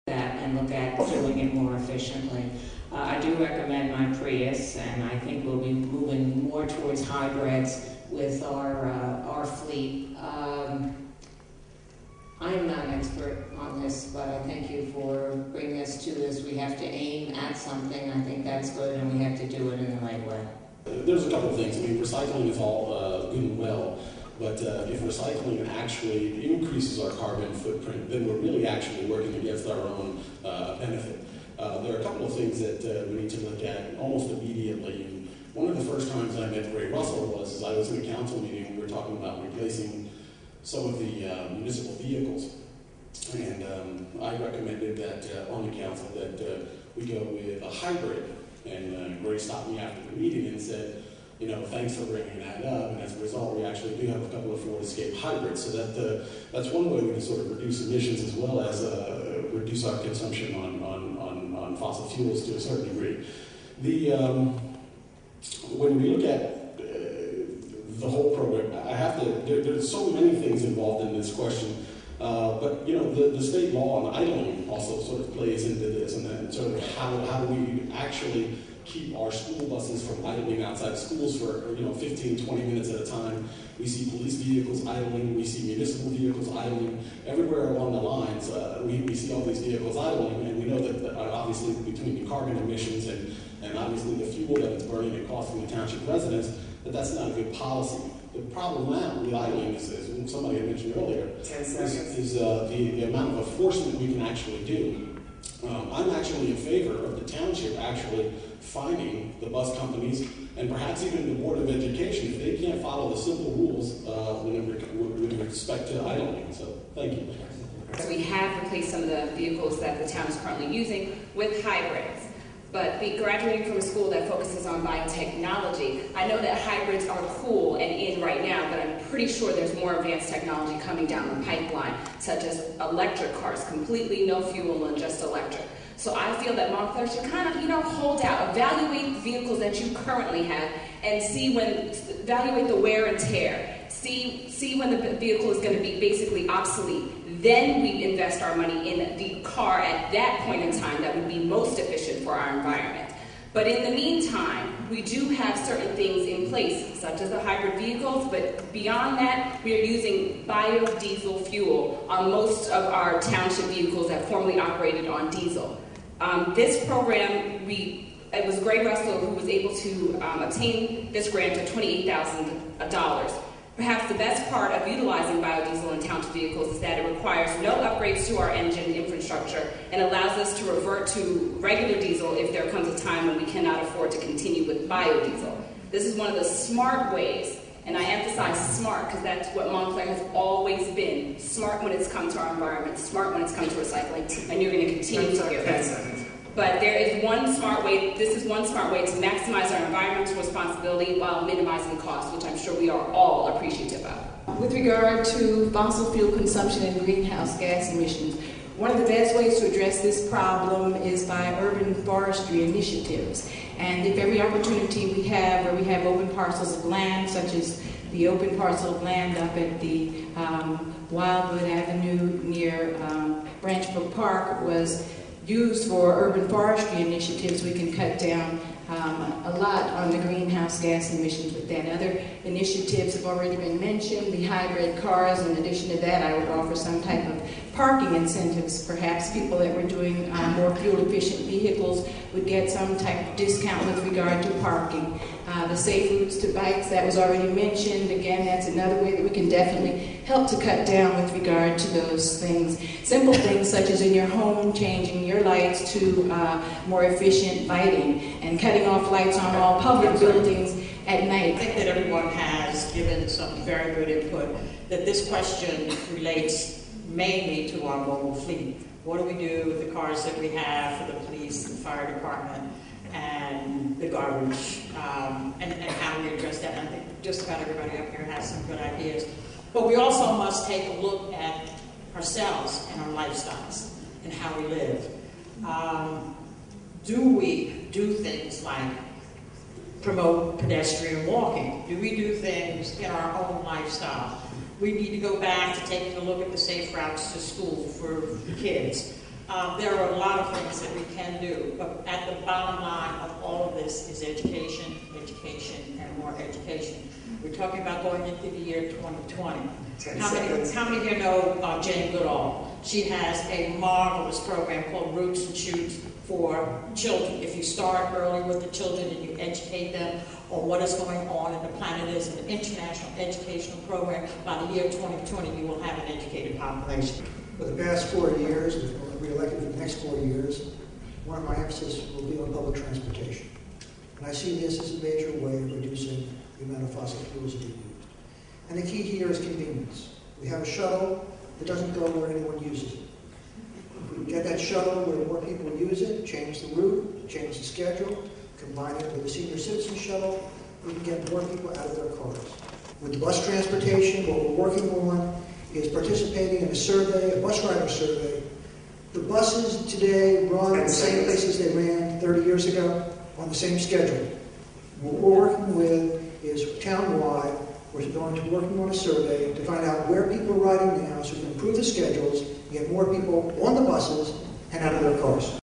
that and look at doing it more efficiently. I do recommend my Prius, and I think we'll be moving more towards hybrids with our fleet. I am not an expert on this, but I thank you for bringing us to this. We have to aim at something. I think that's good, and we have to do it in the right way. There's a couple of things. I mean, recycling is all good and well, but if recycling actually increases our carbon footprint, then we're really actually working against our own benefit. There are a couple of things that we need to look at almost immediately. And one of the first times I met Ray Russell was I was in a council meeting and we were talking about replacing some of the municipal vehicles. And I recommended that on the council that we go with a hybrid. And Ray stopped me after the meeting and said, you know, thanks for bringing that up. And as a result, we actually do have a couple of Ford Escape hybrids. So that's one way we can sort of reduce emissions as well as reduce our consumption on fossil fuels to a certain degree. When we look at the whole program, there's so many things involved in this question. But you know, the state law on idling also sort of plays into this, and then sort of how do we actually keep our school buses from idling outside schools for 15, 20 minutes at a time. We see police vehicles idling, we see municipal vehicles idling. Everywhere along the lines, we see all these vehicles idling, and we know that obviously between the carbon emissions and obviously the fuel that it's burning and costing the township residents, that's not a good policy. The problem now with idling is somebody had mentioned earlier, is the amount of enforcement we can actually do. I'm actually in favor of the township actually fining the bus companies and perhaps even the Board of Education if they can't follow the simple rules with respect to idling. So thank you. So we have replaced some of the vehicles that the town is currently using with hybrids. But graduating from a school that focuses on biotechnology, I know that hybrids are cool and in right now, but I'm pretty sure there's more advanced technology coming down the pipeline, such as electric cars, completely no fuel and just electric. So I feel that Montclair should kind of, hold out, evaluate the vehicles that you currently have, and evaluate the wear and tear. See when the vehicle is going to be basically obsolete. Then we invest our money in the car at that point in time that would be most efficient for our environment. But in the meantime, we do have certain things in place, such as the hybrid vehicles, but beyond that, we are using biodiesel fuel on most of our township vehicles that formerly operated on diesel. This program, it was Gray Russell who was able to obtain this grant of $28,000. Perhaps the best part of utilizing biodiesel in township vehicles is that it requires no upgrades to our engine infrastructure and allows us to revert to regular diesel if there comes a time when we cannot afford to continue with biodiesel. This is one of the smart ways, and I emphasize smart because that's what Montclair has always been. Smart when it's come to our environment, smart when it's come to recycling, and you're going to continue to hear this. But there is one smart way, this is one smart way to maximize our environmental responsibility while minimizing costs, which I'm sure we are all appreciative of. With regard to fossil fuel consumption and greenhouse gas emissions, one of the best ways to address this problem is by urban forestry initiatives. And if every opportunity we have where we have open parcels of land, such as the open parcel of land up at the Wildwood Avenue near Branch Brook Park was used for urban forestry initiatives, we can cut down a lot on the greenhouse gas emissions with that. Other initiatives have already been mentioned, the hybrid cars. In addition to that, I would offer some type of parking incentives. Perhaps people that were doing more fuel-efficient vehicles would get some type of discount with regard to parking. The safe routes to bikes, that was already mentioned. Again, that's another way that we can definitely help to cut down with regard to those things. Simple things such as in your home, changing your lights to more efficient lighting and cutting off lights on all public buildings at night. I think that everyone has given some very good input, that this question relates mainly to our mobile fleet. What do we do with the cars that we have for the police, the fire department, and the garbage, and how we address that? And I think just about everybody up here has some good ideas. But we also must take a look at ourselves and our lifestyles and how we live. Do we do things like promote pedestrian walking? Do we do things in our own lifestyle? We need to go back to taking a look at the safe routes to school for the kids. There are a lot of things that we can do, but at the bottom line of all of this is education, education, and more education. We're talking about going into the year 2020. How many here know Jane Goodall? She has a marvelous program called Roots and Shoots for children. If you start early with the children and you educate them on what is going on in the planet, is an international educational program. By the year 2020, you will have an educated population. For the past 4 years, if we're re-elected for the next 4 years, one of my emphasis will be on public transportation. And I see this as a major way of reducing the amount of fossil fuels that we use. And the key here is convenience. We have a shuttle that doesn't go where anyone uses it. If we get that shuttle where more people use it, change the route, change the schedule, combine it with the senior citizen shuttle, we can get more people out of their cars. With the bus transportation, what we're working on is participating in a survey, a bus driver survey. The buses today run in the same places they ran 30 years ago on the same schedule. What we're working with is town-wide. We're going to be working on a survey to find out where people are riding now so we can improve the schedules, get more people on the buses and out of their cars.